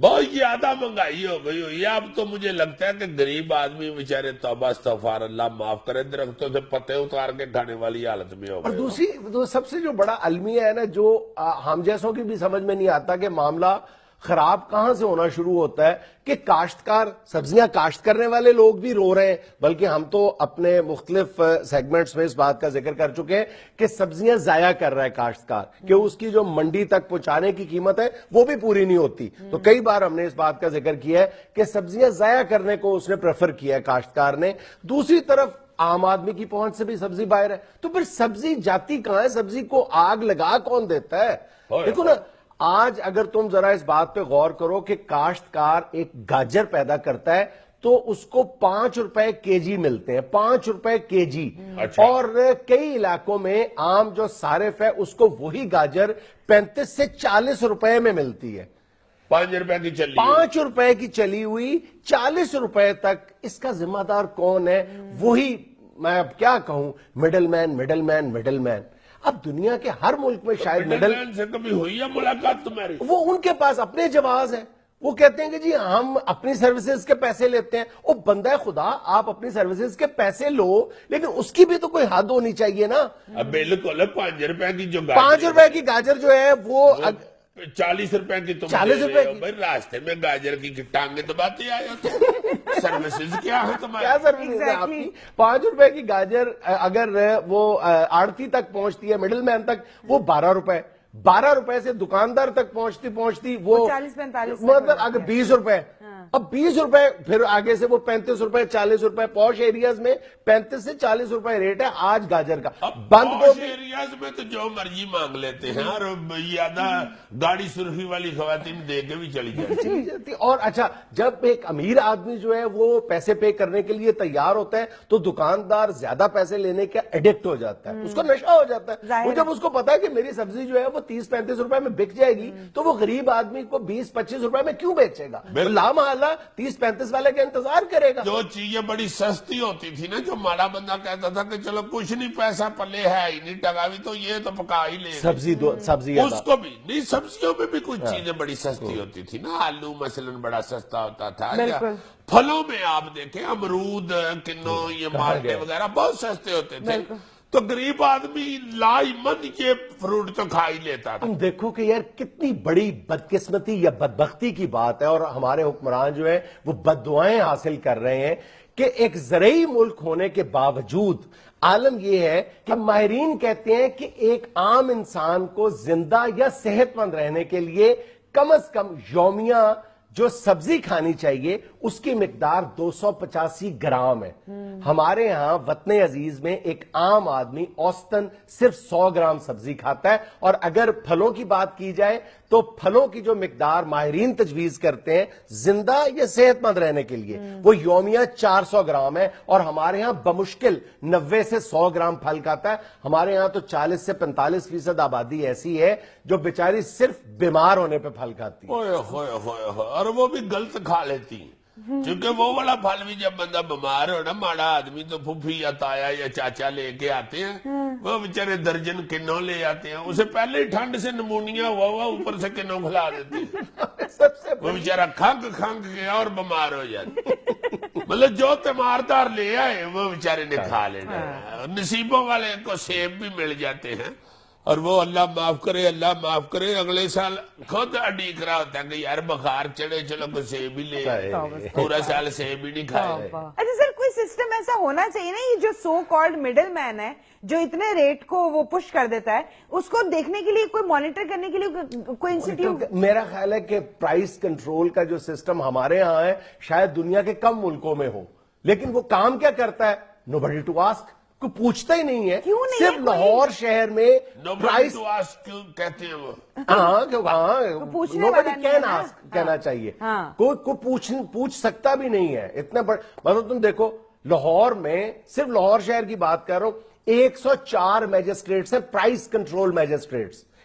بہت زیادہ مہنگائی ہو گئی ہوئی ہے. اب تو مجھے لگتا ہے کہ غریب آدمی بیچارے توبہ استغفار اللہ معاف کرے درختوں سے پتے اتار کے کھانے والی حالت میں ہو اور گئے. دوسری سب سے جو بڑا المیہ ہے نا، جو ہم جیسوں کی بھی سمجھ میں نہیں آتا کہ معاملہ خراب کہاں سے ہونا شروع ہوتا ہے، کہ کاشتکار، سبزیاں کاشت کرنے والے لوگ بھی رو رہے ہیں. بلکہ ہم تو اپنے مختلف سیگمنٹس میں اس بات کا ذکر کر چکے ہیں کہ سبزیاں ضائع کر رہا ہے کاشتکار، کہ اس کی جو منڈی تک پہنچانے کی قیمت ہے وہ بھی پوری نہیں ہوتی. تو کئی بار ہم نے اس بات کا ذکر کیا ہے کہ سبزیاں ضائع کرنے کو اس نے پریفر کیا ہے کاشتکار نے. دوسری طرف عام آدمی کی پہنچ سے بھی سبزی باہر ہے، تو پھر سبزی جاتی کہاں ہے؟ سبزی کو آگ لگا کون دیتا ہے؟ دیکھو نا، آج اگر تم ذرا اس بات پہ غور کرو کہ کاشتکار ایک گاجر پیدا کرتا ہے تو اس کو 5 روپے کے جی ملتے ہیں، 5 روپے کے جی. اور کئی علاقوں میں عام جو صارف ہے اس کو وہی گاجر 35 سے 40 روپے میں ملتی ہے. 5 روپے کی چلی 5 روپے کی چلی ہوئی 40 روپے تک. اس کا ذمہ دار کون ہے؟ وہی، میں اب کیا کہوں، مڈل مین. اب دنیا کے ہر ملک میں شاید مڈل مین سے کبھی ہوئی ہے ملاقات تمہاری؟ وہ ان کے پاس اپنے جواز ہیں. وہ کہتے ہیں کہ جی ہم اپنی سروسز کے پیسے لیتے ہیں. او بندہ خدا، آپ اپنی سروسز کے پیسے لو، لیکن اس کی بھی تو کوئی حد ہونی چاہیے نا. بالکل. 5 روپے کی جو 5 روپے کی گاجر جو ہے وہ 40 روپے کی. 40 روپے کی بھائی راستے میں گاجر کی ٹانگیں دباتے آئے ہو. سروسز کیا ہے تمہاری؟ کیا سروسز ہے آپ کی؟ 5 روپے کی گاجر اگر وہ آڑتی تک پہنچتی ہے، مڈل مین تک، وہ 12 روپے. 12 روپے سے دکاندار تک پہنچتی وہ 40-45 مطلب اگر 20 روپے. اب 20 روپے پھر آگے سے وہ 35 روپے 40 روپے. پوش ایریاز میں 35 سے 40 روپے ریٹ ہے آج گاجر کا. بند گوبھی ایریاز میں تو جو مرضی مانگ لیتے ہیں، اور زیادہ گاڑی سرخی والی خواتین دے کے بھی چلی جاتی. اور اچھا، جب ایک امیر آدمی جو ہے وہ پیسے پے کرنے کے لیے تیار ہوتا ہے تو دکاندار زیادہ پیسے لینے کا ایڈکٹ ہو جاتا ہے، اس کو نشہ ہو جاتا ہے. وہ جب اس کو پتا ہے کہ میری سبزی جو ہے وہ 30-35 روپے میں بک جائے گی تو وہ غریب آدمی کو 20-25 روپے میں کیوں بیچے گا؟ لامحالہ 30-35 والے کا انتظار کرے گا. جو چیزیں بڑی سستی ہوتی تھی نا، جو ماڑا بندہ کہتا تھا کہ چلو کچھ نہیں، پیسہ پلے ہے ہی نہیں، ٹگاوی تو یہ تو پکا ہی لے. سبزی اس کو بھی نہیں، سبزیوں میں بھی کچھ چیزیں بڑی سستی ہوتی تھی نا. آلو مثلا بڑا سستا ہوتا تھا. پھلوں میں آپ دیکھیں، امرود، کنو، یہ مالٹے وغیرہ بہت سستے ہوتے تھے. تو غریب آدمی لائمن یہ فروٹ تو کھا ہی لیتا تھا. تم دیکھو کہ یار کتنی بڑی بدقسمتی یا بدبختی کی بات ہے، اور ہمارے حکمران جو ہیں وہ بد دعائیں حاصل کر رہے ہیں کہ ایک زرعی ملک ہونے کے باوجود عالم یہ ہے کہ ماہرین کہتے ہیں کہ ایک عام انسان کو زندہ یا صحت مند رہنے کے لیے کم از کم یومیہ جو سبزی کھانی چاہیے اس کی مقدار 285 گرام ہے. ہمارے ہاں وطن عزیز میں ایک عام آدمی اوسطاً صرف 100 گرام سبزی کھاتا ہے. اور اگر پھلوں کی بات کی جائے تو پھلوں کی جو مقدار ماہرین تجویز کرتے ہیں زندہ یا صحت مند رہنے کے لیے وہ یومیہ 400 گرام ہے. اور ہمارے ہاں بمشکل 90 سے 100 گرام پھل کھاتا ہے. ہمارے ہاں تو 40 سے 45% آبادی ایسی ہے جو بیچاری صرف بیمار ہونے پہ پھل کھاتی ہے. اور وہ بھی غلط کھا لیتی ہیں. چونکہ وہ والا پھل بھی جب بندہ بیمار ہو نا، ماڑا آدمی تو پھوپھی یا تایا یا چاچا لے کے آتے ہیں، وہ بیچارے درجن کنو لے آتے ہیں. اسے پہلے ہی ٹھنڈ سے نمونیا ہوا اوپر سے کنو کھلا دیتے ہیں. وہ بیچارہ کھنگ کے اور بیمار ہو جاتے. مطلب جو تیماردار لے آئے وہ بیچارے نے کھا لینا. نصیبوں والے کو سیب بھی مل جاتے ہیں، اور وہ اللہ معاف کرے اگلے سال خود اڈیک رہا ہوتا ہے کہ یار بخار چڑھے، چلو کوئی سیب ہی لے، پورا سال سیب ہی نہیں کھائے. اچھا سر، کوئی سسٹم ایسا ہونا چاہیے نا، یہ جو سو کالڈ مڈل مین ہے جو اتنے ریٹ کو وہ پش کر دیتا ہے، اس کو دیکھنے کے لیے کوئی مانیٹر کرنے کے لیے کوئی انسٹیٹیوٹ؟ میرا خیال ہے کہ پرائس کنٹرول کا جو سسٹم ہمارے ہاں ہے شاید دنیا کے کم ملکوں میں ہو، لیکن وہ کام کیا کرتا ہے؟ nobody to ask. کوئی پوچھتا ہی نہیں ہے. صرف لاہور شہر میں پرائس کہتے ہیں وہ. nobody can ask کہنا چاہیے. کوئی پوچھ سکتا بھی نہیں ہے. اتنا بڑا مطلب تم دیکھو لاہور میں، صرف لاہور شہر کی بات کر رہا ہوں، 104 میجسٹریٹس ہیں، پرائس کنٹرول میجسٹریٹس.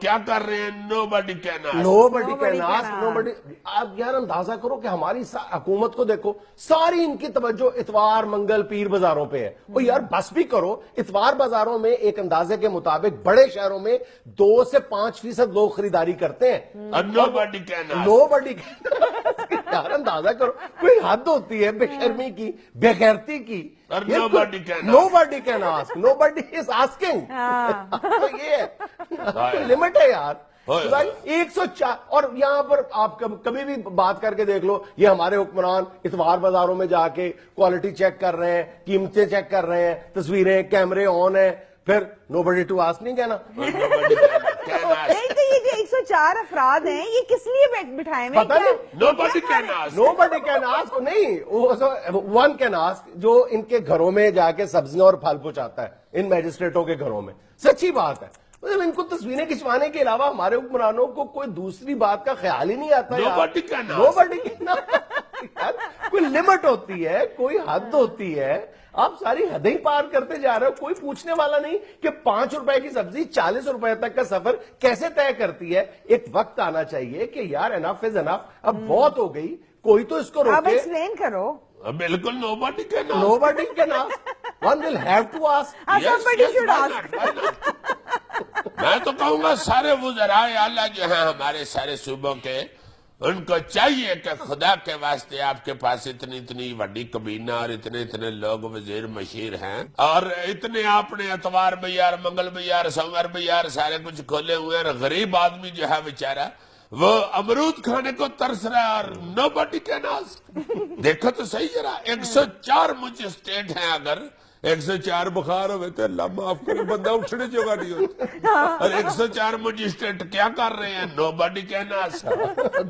کیا کر رہے ہیں؟ nobody can ask. Nobody can ask, nobody. آپ یار اندازہ کرو کہ ہماری حکومت کو دیکھو، ساری ان کی توجہ اتوار منگل پیر بازاروں پہ ہے. اور یار بس بھی کرو، اتوار بازاروں میں ایک اندازے کے مطابق بڑے شہروں میں 2 سے 5% لوگ خریداری کرتے ہیں. اور nobody can ask. Nobody can. یار اندازہ کرو، کوئی حد ہوتی ہے بے شرمی کی، بے غیرتی کی. اور nobody can ask. Nobody can ask. Nobody is asking. یہ ہے لمٹ ہے یار. 104. اور یہاں پر آپ کبھی بھی بات کر کے دیکھ لو، یہ ہمارے حکمران اتوار بازاروں میں جا کے کوالٹی چیک کر رہے ہیں، قیمتیں چیک کر رہے ہیں، تصویریں کیمرے آن ہیں، پھر nobody to ask نہیں کہنا. یہ جو 104 افراد ہیں یہ کس لیے بٹھائے ہوئے؟ پتہ نہیں. nobody can ask. Nobody can ask. نہیں، one can ask جو ان کے گھروں میں جا کے سبزیاں اور پھل پہنچاتا ہے ان میجسٹریٹوں کے گھروں میں. سچی بات ہے، ان کو تصویریں کھنچوانے کے علاوہ ہمارے حکمرانوں کو کوئی دوسری بات کا خیال ہی نہیں آتا. Nobody can ask. Nobody can ask. کوئی لمٹ ہوتی ہے، کوئی حد ہوتی ہے. آپ ساری حدیں پار کرتے جا رہے ہو. کوئی پوچھنے والا نہیں کہ 5 روپے کی سبزی 40 روپے تک کا سفر کیسے طے کرتی ہے. ایک وقت آنا چاہیے کہ یار انف از انف، اب بہت ہو گئی، کوئی تو اس کو روکے. آپ ایکسپلین کرو. بالکل nobody can ask. Nobody can ask. One will have to ask. Somebody should why ask. not, why not? میں تو کہوں گا سارے وزراء اعلیٰ جو ہیں ہمارے سارے صوبوں کے، ان کو چاہیے کہ خدا کے واسطے آپ کے پاس اتنی بڑی کابینہ اور اتنے لوگ وزیر مشیر ہیں، اور اتنے آپ نے اتوار بیار منگل بیار سوموار بیار سارے کچھ کھولے ہوئے ہیں، اور غریب آدمی جو ہے بیچارہ وہ امرود کھانے کو ترس رہا ہے، اور nobody can ask. دیکھو تو صحیح ذرا، 104 مجھ اسٹیٹ ہیں، اگر 104 بخار ہوئے تو اللہ معاف کرے بندہ اٹھنے جگہ نہیں ہوتا، اور 104 مجھ اسٹیٹ کیا کر رہے ہیں؟ nobody can ask.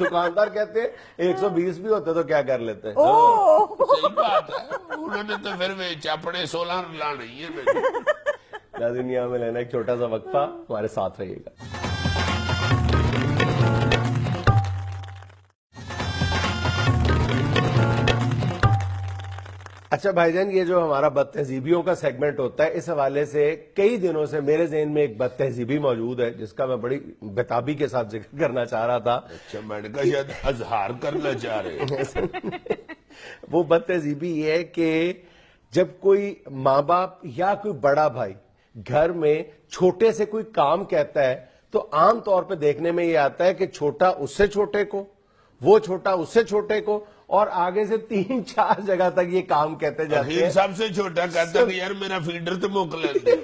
دکاندار کہتے ہیں 120 بھی ہوتے تو کیا کر لیتے. صحیح بات ہے، انہوں نے تو پھر اپنے 16 لانے ہی ہے. دنیا میں لینا ایک چھوٹا سا وقفہ، ہمارے ساتھ رہیے گا. اچھا بھائی جان، یہ جو ہمارا بد تہذیبیوں کا سیگمنٹ ہوتا ہے، اس حوالے سے کئی دنوں سے میرے ذہن میں ایک بد تہذیبی موجود ہے جس کا میں بڑی بتابی کے ساتھ ذکر کرنا چاہ رہا تھا. اچھا، میں نے کہا شاید اظہار کرنا چاہ رہے ہیں. وہ بد تہذیبی یہ ہے کہ جب کوئی ماں باپ یا کوئی بڑا بھائی گھر میں چھوٹے سے کوئی کام کہتا ہے تو عام طور پہ دیکھنے میں یہ آتا ہے کہ چھوٹا اس سے چھوٹے کو، وہ چھوٹا اس سے چھوٹے کو، اور آگے سے 3-4 جگہ تک یہ کام کہتے جاتے ہیں. سب سے چھوٹا کہتا ہے کہ یار میرا فیڈر تو موکل دے.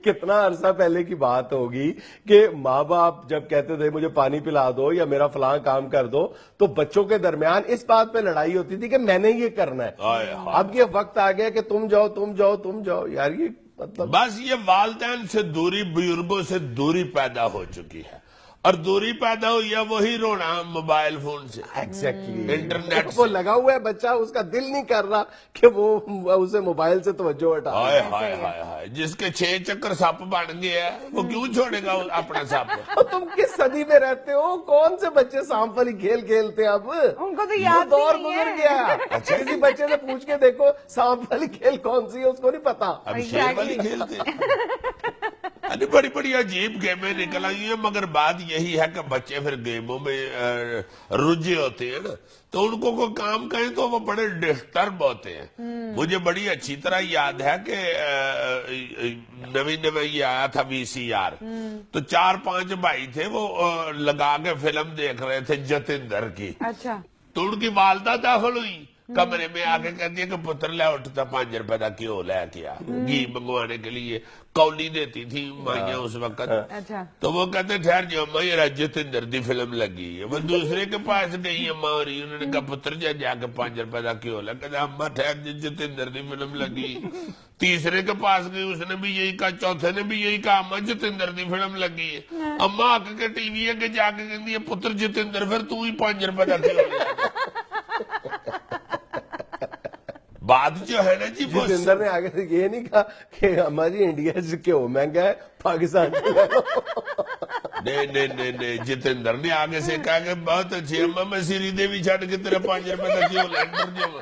کتنا عرصہ پہلے کی بات ہوگی کہ ماں باپ جب کہتے تھے مجھے پانی پلا دو یا میرا فلاں کام کر دو، تو بچوں کے درمیان اس بات پہ لڑائی ہوتی تھی کہ میں نے یہ کرنا ہے. اب یہ وقت آ گیا کہ تم جاؤ تم جاؤ تم جاؤ. یار یہ مطلب بس یہ والدین سے دوری، بزرگوں سے دوری پیدا ہو چکی ہے، اور دوری پیدا ہوئی ہے وہی رونا موبائل فون سے. ایگزیکٹلی انٹرنیٹ وہ لگا ہوا ہے بچہ، اس کا دل نہیں کر رہا کہ وہ اسے موبائل سے توجہ ہٹا. ہائے ہائے ہائے ہائے، جس کے 6 چکر سپ بن گیا ہے وہ کیوں چھوڑے گا اپنا سپ؟ تم کس صدی میں رہتے ہو؟ کون سے بچے سانپ والی کھیل کھیلتے ہیں اب؟ ان کو تو یاد دور بھی نہیں گزر ہے. گیا. کسی بچے سے پوچھ کے دیکھو سانپ والی کھیل کون سی ہے، اس کو نہیں پتا. اب شیر والی کھیلتے بڑی بڑی عجیب گیمیں نکل آئی ہیں، مگر بات یہی ہے کہ بچے پھر گیموں میں رجے ہوتے ہیں نا، تو ان کو کوئی کام کہیں تو وہ بڑے ڈسٹرب ہوتے ہیں. مجھے بڑی اچھی طرح یاد ہے کہ نویں یہ آیا تھا VCR، تو 4-5 بھائی تھے، وہ لگا کے فلم دیکھ رہے تھے جتندر کی. اچھا، تو ان کی والدہ داخل ہوئی کمرے میں، آگے کہتی ہے کہ پتر لے اٹھتا 5 روپے کا کیوں لے کیا گھی منگوانے کے لیے. کونی دیتی تھی مائیاں اس وقت. اچھا، تو وہ کہتے ٹھہر جو اماں یہ جتندر دی فلم لگی ہے. وہ دوسرے کے پاس گئی اماں اور انہوں نے کہا پتر جا کے 5 روپے کا کیوں لے. کہتے اماں ٹھہر جتندر دی فلم لگی. تیسرے کے پاس گئی، اس نے بھی یہی کہا، چوتھے نے بھی یہی کہا اماں جتندر دی فلم لگی ہے. اماں آ کے ٹی وی کے جا کے کہتی ہے پتر جتندر پھر تو ہی 5 روپے کا کیوں لے. بات جو ہے نا جی، جتندر نے آگے سے یہ نہیں کہا کہ اماں جی انڈیا سے کیوں مہنگا ہے، پاکستان سے لے لو. نہیں، جتندر نے آگے سے کہا کہ بہت اچھی اماں میں سری دیوی چھاڑ کے تیرے 5 روپے کا کیوں لے.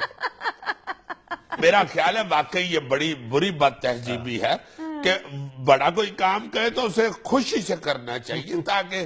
میرا خیال ہے واقعی یہ بڑی بری بد تہذیبی ہے کہ بڑا کوئی کام کہے تو اسے خوشی سے کرنا چاہیے تاکہ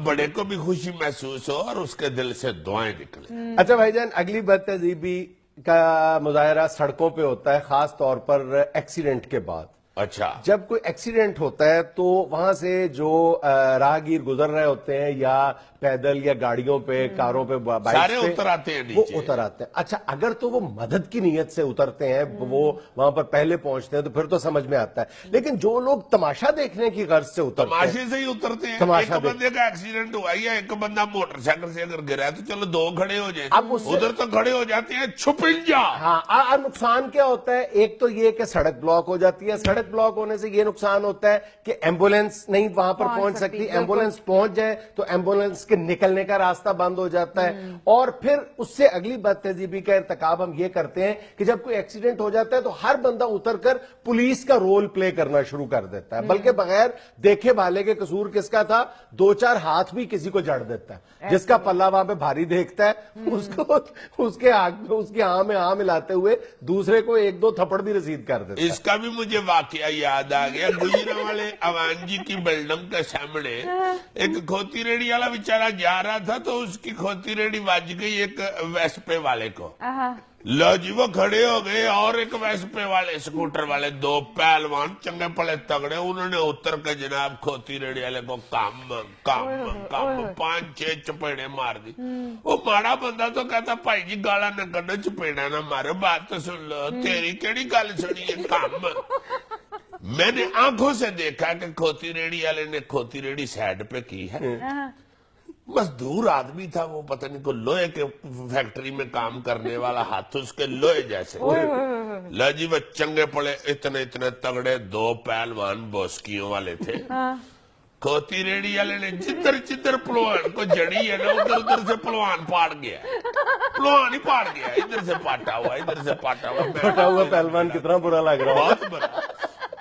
بڑے کو بھی خوشی محسوس ہو اور اس کے دل سے دعائیں نکلیں. اچھا بھائی جان، اگلی بد تہذیبی کا مظاہرہ سڑکوں پہ ہوتا ہے، خاص طور پر ایکسیڈنٹ کے بعد. اچھا، جب کوئی ایکسیڈنٹ ہوتا ہے تو وہاں سے جو راہگیر گزر رہے ہوتے ہیں یا پیدل یا گاڑیوں پہ، کاروں پہ، بائک سارے پہ، اتر آتے ہیں وہ نیچے. اتر آتے ہیں. اچھا، اگر تو وہ مدد کی نیت سے اترتے ہیں، وہ وہاں پر پہلے پہنچتے ہیں تو پھر تو سمجھ میں آتا ہے. لیکن جو لوگ تماشا دیکھنے کی غرض سے اترتے ہیں، تماشے سے ہی اترتے ہیں. تماشا ایک بندے کا ایکسیڈنٹ ہوا یا ایک بندہ موٹر سائیکل سے اگر گرا ہے تو چلو دو کھڑے ہو جائیں، اب اس سے- ادھر تو کھڑے ہو جاتے ہیں چھپنجا. ہاں، نقصان کیا ہوتا ہے؟ ایک تو یہ کہ سڑک بلاک ہو جاتی ہے. سڑک بلاک ہونے سے یہ نقصان ہوتا ہے کہ ایمبولینس نہیں وہاں پر پہنچ سکتی. ایمبولینس پہنچ جائے تو ایمبولینس کے نکلنے کا راستہ بند ہو جاتا ہے. اور پھر اس سے اگلی بد تہذیبی کا ارتکاب ہم یہ کرتے ہیں کہ جب کوئی ایکسیڈنٹ ہو جاتا ہے تو ہر بندہ اتر کر پولیس کا رول پلے کرنا شروع کر دیتا ہے، بلکہ بغیر دیکھے بھالے کے قصور کس کا تھا، دو چار ہاتھ بھی کسی کو جڑ دیتا ہے. جس کا پلہ وہاں پہ بھاری دیکھتا ہے اس کو اس کے ہاں میں ہاں ملاتے ہوئے دوسرے کو ایک دو تھپڑ بھی رسید کر دیتا ہے. اس کا بھی مجھے واقعہ یاد آ گیا. گجرا والے اوان جی کی بلڈنگ کے سامنے ایک کھوتی ریڑھی والا بیچارہ جا رہا تھا تو اس کی کھوتی ریڑھی بج گئی ایک ویسپے والے کو. لو جی وہ کھڑے ہو گئے اور ایک ویسپے والے اسکوٹر والے دو پہلوان چنگے پڑے تگڑے، انہوں نے اتر کے جناب کھوتی ریڑھی والے کو کام 5-6 چپیڑے مار دی. وہ ماڑا بندہ تو کہتا بھائی جی گالا نہ کرنا، چپیڑا نہ مارو، بات تو سن لو، تیری کیڑی گل سنی ہے کام. میں نے آنکھوں سے دیکھا کہ کھوتی ریڑھی والے نے کھوتی ریڑھی سائڈ پہ کی ہے. مزدور آدمی تھا وہ، پتہ نہیں کو لوہے کے فیکٹری میں کام کرنے والا، ہاتھ اس کے لوہے جیسے. جی وہ چنگے پڑے اتنے تگڑے دو پہلوان بوسکیوں والے تھے. کھوتی ریڑھی والے نے جدھر پلوان کو جڑی ہے نا ادھر سے پلوان پاڑ گیا، پلوان ہی پاڑ گیا، ادھر سے پاٹا ہوا پھٹا ہوا پہلوان کتنا برا لگ رہا ہے. بہت برا.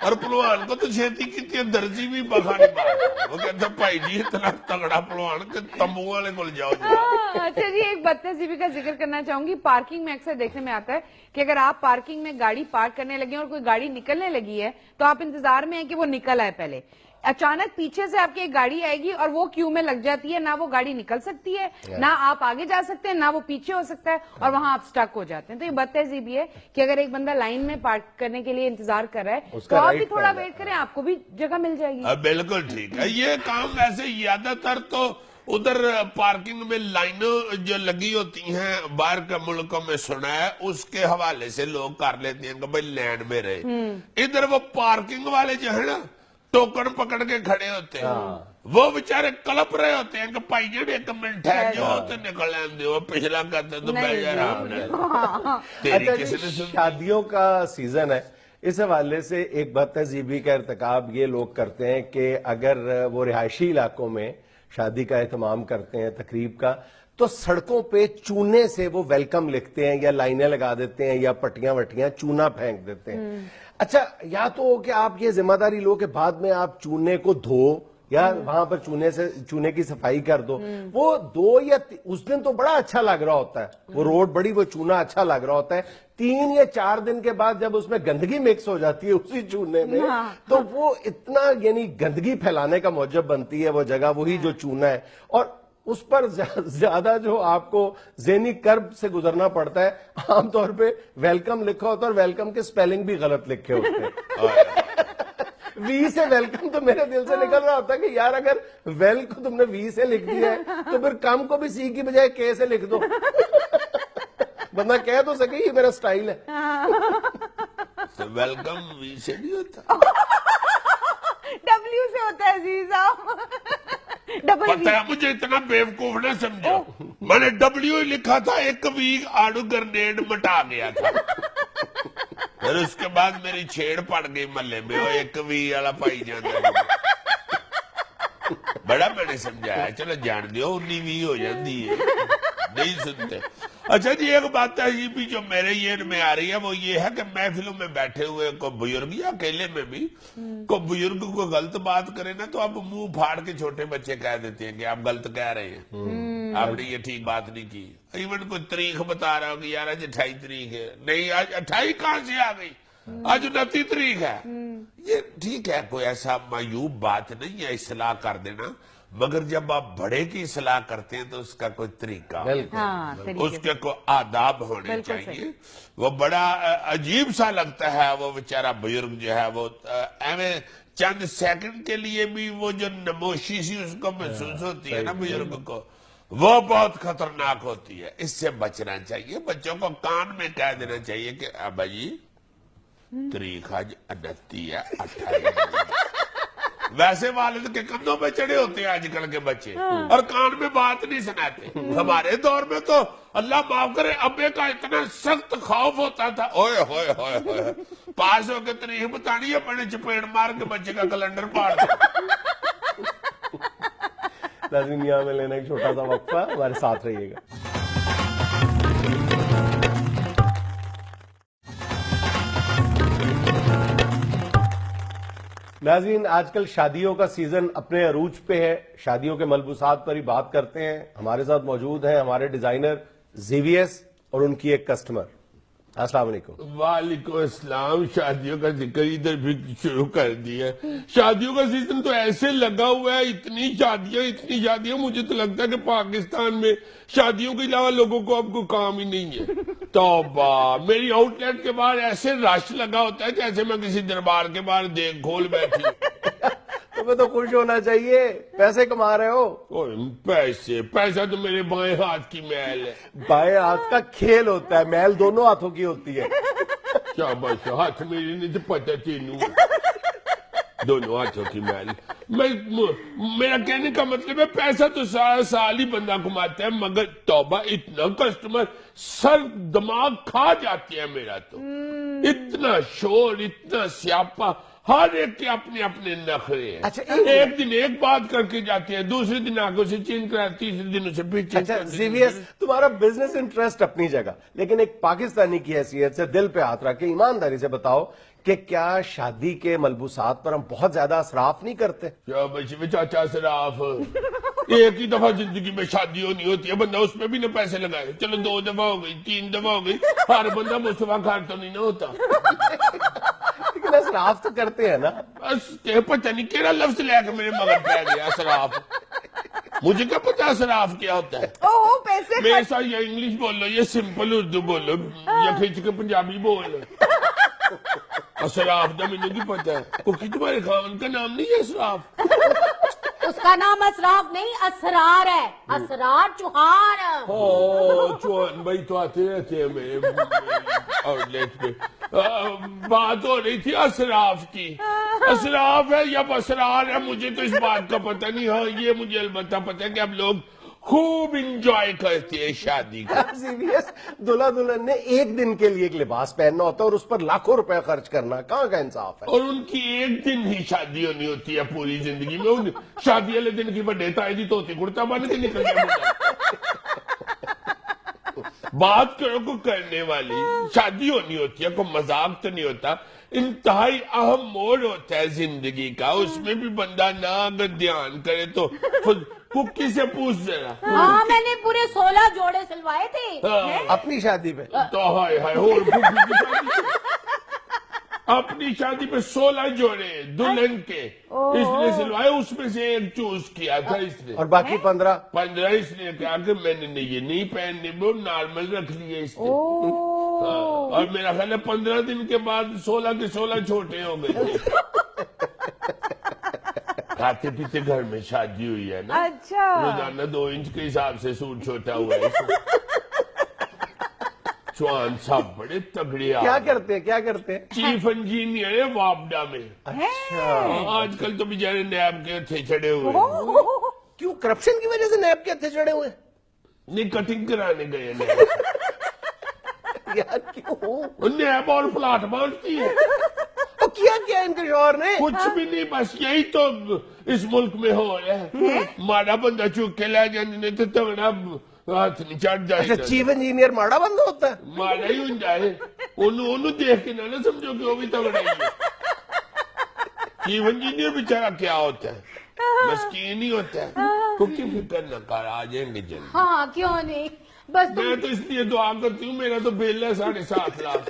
اور پلوان کو تو چھیتی کی درجی بھی بخانے مارا. وہ کہتا بھائی جی اتنا تگڑا پلوان کہ تمبو والے کو جاؤ. اچھا جی، ایک بد تہذیبی کا ذکر کرنا چاہوں گی. پارکنگ میں اکثر دیکھنے میں آتا ہے کہ اگر آپ پارکنگ میں گاڑی پارک کرنے لگے اور کوئی گاڑی نکلنے لگی ہے تو آپ انتظار میں ہیں کہ وہ نکل آئے. پہلے اچانک پیچھے سے آپ کی ایک گاڑی آئے گی اور وہ کیو میں لگ جاتی ہے، نہ وہ گاڑی نکل سکتی ہے، نہ آپ آگے جا سکتے ہیں، نہ وہ پیچھے ہو سکتا ہے، اور وہاں آپ سٹک ہو جاتے ہیں. تو یہ بد تہذیبی ہے کہ اگر ایک بندہ لائن میں پارک کرنے کے لیے انتظار کر رہا ہے تو آپ بھی تھوڑا ویٹ کریں، آپ کو بھی جگہ مل جائے گی. بالکل ٹھیک ہے. یہ کام ویسے زیادہ تر تو ادھر پارکنگ میں لائنوں جو لگی ہوتی ہیں باہر کے ملکوں میں سنا ہے، اس کے حوالے سے لوگ کر لیتے ہیں کہ بھائی لینڈ میں رہے. ادھر وہ پارکنگ والے جو ہے نا ٹوکن پکڑ کے کھڑے ہوتے ہیں، وہ بیچارے کلپ رہے ہوتے ہیں کہ بھائی جان ایک منٹ ہے جو تو نکل آئیں. وہ پچھلا کرتے تو بہ جا رہا تیری کس نے سن. شادیوں کا سیزن ہے، اس حوالے سے ایک بد تہذیبی کا ارتکاب یہ لوگ کرتے ہیں کہ اگر وہ رہائشی علاقوں میں شادی کا اہتمام کرتے ہیں، تقریب کا، تو سڑکوں پہ چونے سے وہ ویلکم لکھتے ہیں یا لائنیں لگا دیتے ہیں یا پٹیاں وٹیاں چونا پھینک دیتے ہیں. اچھا، یا تو کہ آپ یہ ذمہ داری لو کہ بعد میں آپ چونے کو دھو یا وہاں پر چونے کی صفائی کر دو. وہ دو یا اس دن تو بڑا اچھا لگ رہا ہوتا ہے، وہ روڈ بڑی، وہ چونا اچھا لگ رہا ہوتا ہے. 3 یا 4 دن کے بعد جب اس میں گندگی مکس ہو جاتی ہے اسی چونے میں، تو وہ اتنا یعنی گندگی پھیلانے کا موجب بنتی ہے وہ جگہ، وہی جو چونا ہے. اور اس پر زیادہ جو آپ کو ذہنی کرب سے گزرنا پڑتا ہے. عام طور پہ ویلکم لکھا ہوتا ہے اور ویلکم کے سپیلنگ بھی غلط لکھے ہوتے ہیں. وی سے ویلکم تو میرے دل سے نکل رہا ہوتا ہے کہ یار اگر ویل کو تم نے وی سے لکھ دیا ہے تو پھر کم کو بھی سی کی بجائے کے سے لکھ دو، بندہ کہہ تو سکے یہ میرا سٹائل ہے. ویلکم وی سے نہیں ہوتا، ڈبلیو سے ہوتا ہے عزیز صاحب. پتہ ہے مجھے اتنا بیوقوف نہ سمجھو، میں نے ڈبلیو لکھا تھا، ایک ویک آڑو گرنیڈ مٹا گیا تھا. پھر اس کے بعد میری چھیڑ پڑ گئی محلے میں، وہ ایک وی والا پائی جانا بڑا میں نے سمجھایا چلو جان دیو 19 وی ہو جاتی ہے، نہیں سنتے. اچھا جی، ایک بات ہے یہ بھی جو میرے یہ میں آ رہی ہے وہ یہ ہے کہ محفلوں میں بیٹھے ہوئے کو بزرگ یا اکیلے میں بھی کو بزرگ کو غلط بات کرے نا تو آپ منہ پھاڑ کے چھوٹے بچے کہہ دیتے ہیں کہ آپ غلط کہہ رہے ہیں، آپ نے یہ ٹھیک بات نہیں کی. ایون کوئی تاریخ بتا رہا ہو کہ یار آج 28 تاریخ ہے، نہیں آج 28 کہاں سے آ گئی، آج 29 تاریخ ہے. یہ ٹھیک ہے, کوئی ایسا معیوب بات نہیں ہے اصلاح کر دینا, مگر جب آپ بڑے کی اصلاح کرتے ہیں تو اس کا کوئی طریقہ, اس کے کوئی آداب ہونے چاہیے. وہ بڑا عجیب سا لگتا ہے وہ بیچارہ بزرگ جو ہے, وہ ایویں چند سیکنڈ کے لیے بھی وہ جو نموشی سی اس کو محسوس ہوتی ہے نا بزرگ کو, وہ بہت خطرناک ہوتی ہے. اس سے بچنا چاہیے. بچوں کو کان میں کہہ دینا چاہیے کہ ابا جی تاریخ آج 29 ہے, 28. ویسے والد کے کندھوں پہ چڑھے ہوتے ہیں آج کل کے بچے, اور کان میں بات نہیں سناتے. ہمارے دور میں تو اللہ معاف کرے ابے کا اتنا سخت خوف ہوتا تھا, اوئے ہوئے ہوئے ہوئے, پاس ہو کے تاریخ بتانی ہے, پڑے چپیڑ مار کے بچے کا کیلنڈر پاڑ دیا. ناظرین یہاں میں لینا ایک چھوٹا سا وقفہ, ہمارے ساتھ رہیے گا. ناظرین آج کل شادیوں کا سیزن اپنے عروج پہ ہے, شادیوں کے ملبوسات پر ہی بات کرتے ہیں. ہمارے ساتھ موجود ہیں ہمارے ڈیزائنر زیویس اور ان کی ایک کسٹمر. السلام علیکم. وعلیکم السلام. شادیوں کا ذکر ادھر بھی شروع کر دیا. شادیوں کا سیزن تو ایسے لگا ہوا ہے, اتنی شادیاں, مجھے تو لگتا ہے کہ پاکستان میں شادیوں کے علاوہ لوگوں کو اب کوئی کام ہی نہیں ہے. توبہ, میری آؤٹ لیٹ کے باہر ایسے رش لگا ہوتا ہے جیسے میں کسی دربار کے باہر دیکھ کھول بیٹھی ہوں. تمہیں تو خوش ہونا چاہیے, پیسے کما رہے ہو. پیسہ تو میرے بائیں ہاتھ کی میل ہے. بائیں ہاتھ کا کھیل ہوتا ہے, میل دونوں ہاتھوں کی ہوتی ہے. شاباش, ہاتھ میرے نہیں تو پتہ تینوں, دونوں ہاتھوں کی میل. میرا کہنے کا مطلب ہے پیسہ تو سارا سال ہی بندہ کماتا ہے, مگر توبہ اتنا کسٹمر سر دماغ کھا جاتے ہیں میرا تو. اتنا شور, اتنا سیاپا, ہر ایک کے اپنے اپنے نخرے ہیں. اچھا, ایک دن ایک بات کر کے جاتے ہیں, دوسرے دن آگے سے چینج کرا, تیسرے دن اسے پھر چینج اچھا زیویس, تمہارا بزنس انٹرسٹ اپنی جگہ, لیکن ایک پاکستانی کی حیثیت سے دل پہ ہاتھ رکھ کے ایمانداری سے بتاؤ کہ کیا شادی کے ملبوسات پر ہم بہت زیادہ اسراف نہیں کرتے؟ چاچا اسراف, ایک ہی دفعہ زندگی میں شادی ہونی ہوتی ہے, بندہ اس پہ بھی نہ پیسے لگائے. چلو 2 دفعہ ہو گئی, 3 دفعہ ہو گئی, ہر بندہ مصطفیٰ خان تو نہیں نہ ہوتا. لیکن اسراف تو کرتے ہیں نا. بس پتہ نہیں کیڑا لفظ لے کے میرے مگر پہ گیا اسراف. مجھے کیا پتا اسراف کیا ہوتا ہے. میرے ساتھ یہ انگلش بول لو, یہ سمپل اردو بول لو, یا کھینچ کے پنجابی بول لو. اسراف دا مجھے کی پتا ہے. کوکی تمہارے خاون کا نام نہیں ہے اسراف؟ اس کا نام اسراف نہیں اسرار ہے, اسرار چوہان. چوہان بھائی تو آتے رہتے ہیں میرے آؤٹ لیٹ پہ. بات ہو رہی تھی اسراف کی. اسراف ہے یا اسرار ہے مجھے تو اس بات کا پتہ نہیں. ہاں یہ مجھے البتہ پتہ ہے کہ اب لوگ خوب انجوائے کرتے ہیں شادی کا. دلہا دلہن نے ایک دن کے لیے ایک لباس پہننا ہوتا ہے اور اس پر لاکھوں روپے خرچ کرنا, کہاں کا انصاف ہے؟ اور ان کی ایک دن ہی شادی ہونی ہوتی ہے پوری زندگی میں. ان شادی والے دن کی بڑے تائے دی توتی کرتا بن کے نکل جائے. بات کرو کو کرنے والی شادی ہونی ہوتی ہے, کوئی مذاق تو نہیں ہوتا. انتہائی اہم موڑ ہوتا ہے زندگی کا, اس میں بھی بندہ نہ اگر دھیان کرے تو. ککی سے پوچھ ذرا. ہاں میں نے پورے 16 جوڑے سلوائے تھے اپنی شادی پہ. تو ہائے اپنی شادی پہ 16 جوڑے دلہن کے اس نے سلوائے, اس میں سے ایک چوز کیا تھا اس نے, اور باقی 15 اس نے کہا کہ میں نے یہ نہیں پہننے, وہ نارمل رکھ لیے اس نے. اور میرا خیال ہے 15 دن کے بعد 16 کے 16 چھوٹے ہو گئے. کھاتے پیتے گھر میں شادی ہوئی ہے نا. اچھا, روزانہ 2 انچ کے حساب سے سوٹ چھوٹا ہوا ہے. چوہان صاحب بڑے تگڑے. کیا کرتے ہیں؟ چیف انجینئر ہے وابڈا میں. آج کل تو بیچارے نیب کے ہتھے چڑھے ہوئے. کیوں, کرپشن کی وجہ سے نیب کے ہتھے چڑھے ہوئے؟ نہیں, کٹنگ کرانے گئے یار کیوں؟ نیب اور پلاٹ بانٹتی ہے. کیا ان کے شوہر نے؟ کچھ بھی نہیں, بس یہی تو اس ملک میں ہو رہا ہے. ماڑا بندہ چوک کے لے جانے تو تگڑا ہاتھ نہیں چڑھ جائے. اچھا, چیف انجینئر ماڑا بندہ ہوتا ہے؟ ماڑا ہی ہو جائے. انہوں دیکھ کے نہ سمجھو کہ وہ بھی تگڑا ہی ہے. چیف انجینئر بیچارہ کیا ہوتا ہے, مسکین ہی ہوتا ہے. کیونکہ فکر نہ کر, آ جائیں گے جلد. ہاں کیوں نہیں, بس میں تو اس لیے دعا کرتی ہوں, میرا تو بل ہے 7.5 لاکھ.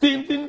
3-3,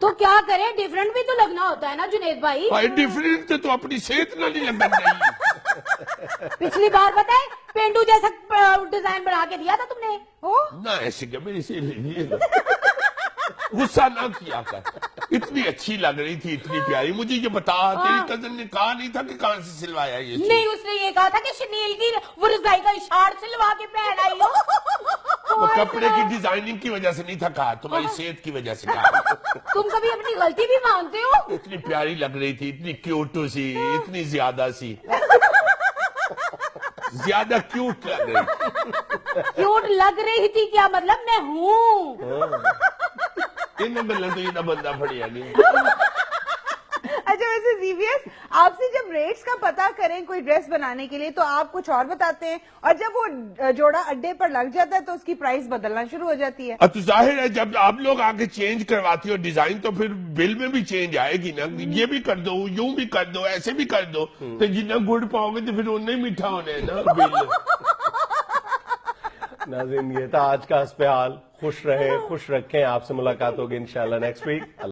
تو کیا کریں, ڈیفرنٹ بھی تو لگنا ہوتا ہے نا جنید بھائی. بھائی ڈیفرنٹ تو اپنی صحت نہ نہیں لگن رہی. پچھلی بار بتائے پینڈو جیسا ڈیزائن بنا کے دیا تھا تم نے. نہ ایسے کہ میری سے غصہ نہ کیا کر, اتنی اچھی لگ رہی تھی, اتنی پیاری. مجھے یہ بتا, تیری کزن نے کہا نہیں تھا کہ کہاں سے سلوایا یہ چیز؟ نہیں, اس نے یہ کہا تھا کہ شنیل کی وہ رضائی کا اشارٹ سلوا کے پہن آئی ہو. وہ کپڑے کی ڈیزائننگ کی وجہ سے نہیں تھا کہا, تمہاری صحت کی وجہ سے کہا. تم کبھی اپنی غلطی بھی مانتے ہو. اتنی پیاری لگ رہی تھی, اتنی کیوٹ سی, اتنی زیادہ سی, زیادہ کیوٹ لگ رہی تھی. کیوٹ لگ رہی تھی کیا مطلب, میں ہوں. انہوں گلوں تو یہ بندہ پڑیا نہیں. اچھا ویسے زیویس, آپ سے جب ریٹس کا پتا کریں کوئی ڈریس بنانے کے لیے تو آپ کچھ اور بتاتے ہیں, اور جب وہ جوڑا اڈے پر لگ جاتا ہے تو اس کی پرائس بدلنا شروع ہو جاتی ہے. اب تو ظاہر ہے جب آپ لوگ آگے چینج کرواتی ہو ڈیزائن تو پھر بل میں بھی چینج آئے گی نا. یہ بھی کر دو, یوں بھی کر دو, ایسے بھی کر دو, تو جتنا گڑ پاؤ گے تو پھر انہیں میٹھا ہونا ہے نا بل. ناظرین یہ تھا آج کا حسب حال. خوش رہے, خوش رکھیں. آپ سے ملاقات ہوگی انشاءاللہ نیکسٹ ویک.